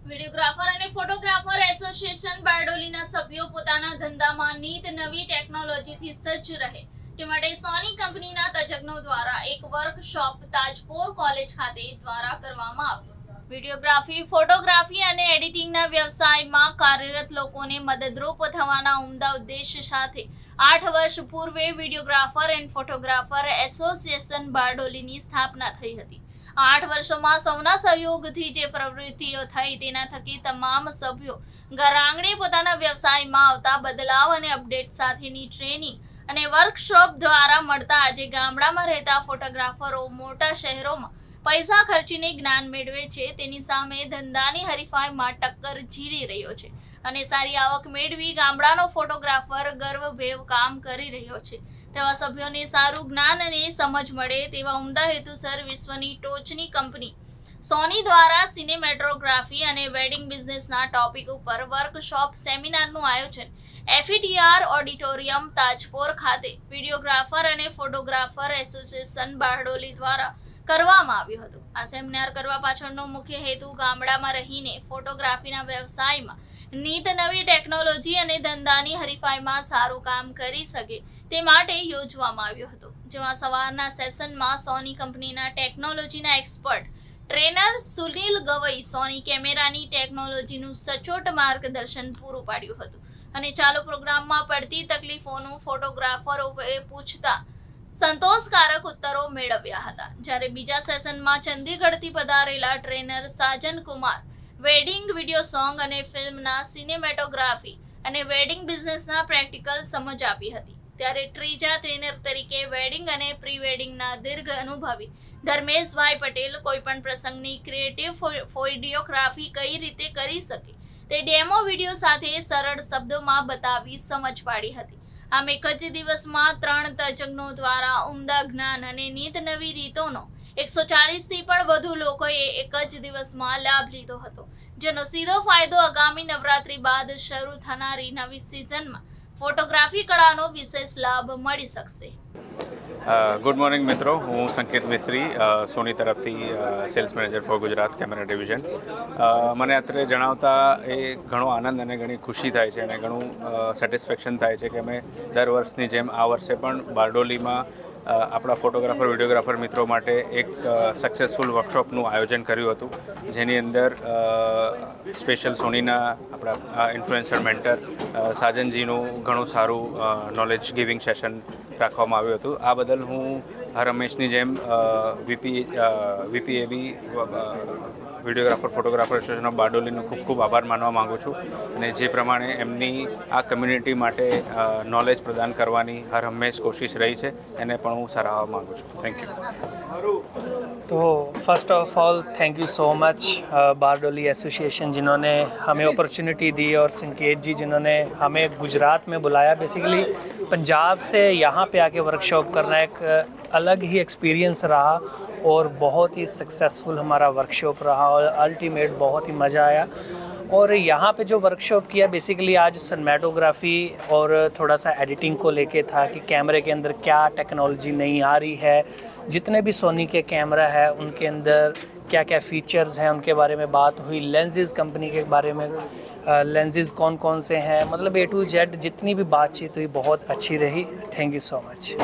Videographer અને photographer association બારડોલીના સભ્યો પોતાના ધંધામાં નીત નવી ટેકનોલોજીથી સજ્જ રહે તે માટે સોની કંપનીના તજજ્ઞો દ્વારા એક વર્કશોપ તાજપોર કોલેજ ખાતે દ્વારા કરવામાં આવ્યો। વિડીયોગ્રાફી, ફોટોગ્રાફી અને એડિટિંગના વ્યવસાયમાં કાર્યરત લોકોને મદદરૂપ થવાના ઉમદા ઉદ્દેશ્ય સાથે 8 વર્ષ પૂર્વે વિડીયોગ્રાફર એન્ડ ફોટોગ્રાફર એસોસિએશન બારડોલીની સ્થાપના થઈ હતી। 8 વર્ષોમાં સૌના સહયોગથી જે પ્રવૃત્તિઓ થઈ તેના થકી તમામ સભ્યો ઘર આંગણે પોતાના વ્યવસાયમાં આવતા બદલાવ અને અપડેટ સાથેની ટ્રેનિંગ અને વર્કશોપ દ્વારા મળતા આજે ગામડામાં રહેતા ફોટોગ્રાફરો મોટા શહેરોમાં પૈસા ખર્ચીને જ્ઞાન મેળવે છે, તેની સામે ધંધાની હરીફાઈમાં ટક્કર ઝીલી રહ્યો છે અને સારી આવક મેળવી ગામડાનો ફોટોગ્રાફર ગર્વભેર કામ કરી રહ્યો છે। તેવા સભ્યોને સારું જ્ઞાન અને સમજ મળે તેવા ઉમદા હેતુસર વિશ્વની ટોચની કંપની સોની દ્વારા સિનેમેટોગ્રાફી અને વેડિંગ બિઝનેસના ટોપિક ઉપર વર્કશોપ સેમિનારનું આયોજન FETR ઓડિટોરિયમ તાજપોર ખાતે વિડીયોગ્રાફર અને ફોટોગ્રાફર એસોસિએશન બારડોલી દ્વારા કરવામાં આવ્યું હતું। આ સેમિનાર કરવા પાછળનો મુખ્ય હેતુ ગામડામાં રહીને ફોટોગ્રાફીના વ્યવસાયમાં નીત નવી ટેકનોલોજી અને ધંધાની હરીફાઈમાં સારું કામ કરી શકે તે માટે યોજવામાં આવ્યો હતો, જેમાં સવારના સેશનમાં સોની કંપનીના ટેકનોલોજીના એક્સપર્ટ ટ્રેનર સુનિલ ગવઈ સોની કેમેરાની ટેકનોલોજીનું સચોટ માર્ગદર્શન પૂરું પાડ્યું હતું અને ચાલુ પ્રોગ્રામમાં પડતી તકલીફોનું ફોટોગ્રાફરોએ પૂછતા સંતોષકારક ઉત્તરો મેળવ્યા હતા। જ્યારે બીજા સેશનમાં ચંદીગઢથી પધારેલા trainer Sajan Kumar wedding video song અને ફિલ્મના સિનેમેટોગ્રાફી અને વેડિંગ બિઝનેસના પ્રેક્ટિકલ સમજ આપી હતી। ત્યારે ત્રીજા ટ્રેનર તરીકે વેડિંગ અને પ્રી વેડિંગના દીર્ઘ અનુભવી ધર્મેશભાઈ પટેલ કોઈપણ પ્રસંગની ક્રિએટિવ ફોટોગ્રાફી કઈ રીતે કરી શકે તે ડેમો વિડીયો સાથે સરળ શબ્દોમાં બતાવી સમજ પાડી હતી। આમ એક જ દિવસમાં 3 તજજ્ઞો દ્વારા ઉમદા જ્ઞાન અને નીત નવી રીતોનો 140થી પણ વધુ લોકોએ એક જ દિવસમાં લાભ લીધો હતો, જેનો સીધો ફાયદો આગામી નવરાત્રી બાદ શરૂ થનારી નવી સિઝનમાં ફોટોગ્રાફી કળાનો વિશેષ લાભ મળી શકશે। ગુડ મોર્નિંગ મિત્રો, હું સંકેત મિસ્ત્રી સોની તરફથી sales manager for Gujarat camera division. મને અત્યારે જણાવતા એ ઘણો આનંદ અને ઘણી ખુશી થાય છે અને ઘણું સેટિસ્ફેક્શન થાય છે કે અમે દર વર્ષની જેમ આ વર્ષે પણ બારડોલીમાં આપણા ફોટોગ્રાફર વિડીયોગ્રાફર મિત્રો માટે એક સક્સેસફુલ વર્કશોપનું આયોજન કર્યું હતું, જેની અંદર સ્પેશિયલ સોનીના આપણા ઇન્ફ્લુએન્સર મેન્ટર સાજનજીનું ઘણું સારું નોલેજ ગિવિંગ સેશન રાખવામાં આવ્યું હતું। આ બદલ હું હર હંમેશની જેમ VPAB videographer photographer association of બારડોલીનો ખૂબ ખૂબ આભાર માનવા માગું છું અને જે પ્રમાણે એમની આ કમ્યુનિટી માટે નોલેજ પ્રદાન કરવાની હર હંમેશ કોશિશ રહી છે એને પણ હું સરાહવા માગું છું। Thank you. तो first of all thank you so much Bardoli association जिन्होंने हमें अपॉर्चुनिटी दी और संकेत जी जिन्होंने हमें गुजरात में बुलाया। बेसिकली पंजाब से यहाँ पे आके वर्कशॉप करना एक अलग ही एक्सपीरियंस रहा और बहुत ही सक्सेसफुल हमारा वर्कशॉप रहा और अल्टीमेट बहुत ही मज़ा आया। और यहाँ पे जो वर्कशॉप किया बेसिकली आज सिनेमेटोग्राफी और थोड़ा सा एडिटिंग को लेके था कि कैमरे के अंदर क्या टेक्नोलॉजी नई आ रही है, जितने भी सोनी के कैमरा है उनके अंदर क्या क्या फीचर्स हैं उनके बारे में बात हुई। लेंसेज कंपनी के बारे में लेंसेज कौन कौन से हैं, मतलब A to Z जितनी भी बातचीत हुई बहुत अच्छी रही। Thank you so much.